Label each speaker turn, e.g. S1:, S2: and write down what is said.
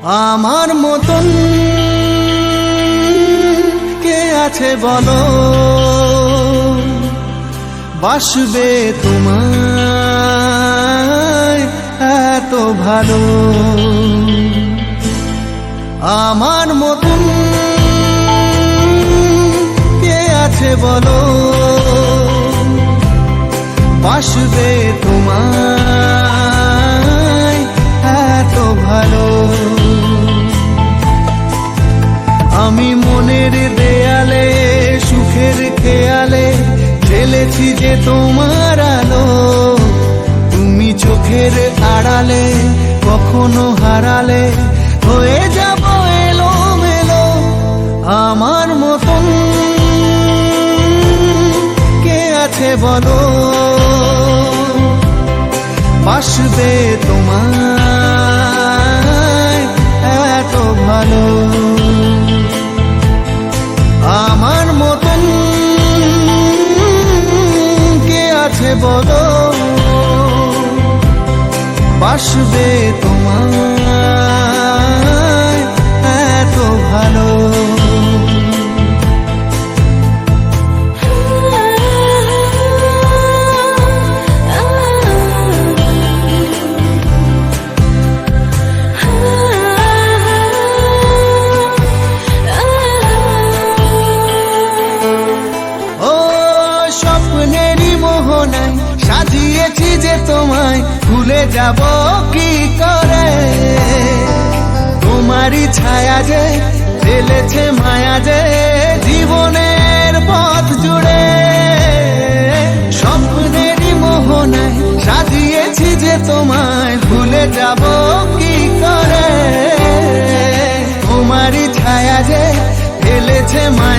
S1: আমার মতন কে আছে বলো, বাসবে তোমায় এত ভালো। আমার মতন কে আছে বলো, বাসবে তোমায় এত ভালো। আমি মনের দেয়ালে সুখের খেয়ালে ঢেলেছি যে তোমার আলো, তুমি চোখের আড়ালে কখনো হারালে হয়ে যাব এলোমেলো। আমার মতন কে আছে বলো, বাসবে তোমায় এত ভালো। আমার মতন কে আছে বলো, বাসবে তোমায় এত ভালো। সাজিয়েছি যে তোমায় ভুলে যাব কি করে, তোমারই ছায়া যে ফেলেছে মায়া যে জীবনের পথ জুড়ে। স্বপ্নেরই মোহনায় সাজিয়েছি যে তোমায় ভুলে যাব কি করে, তোমারই ছায়া যে ফেলেছে মায়া।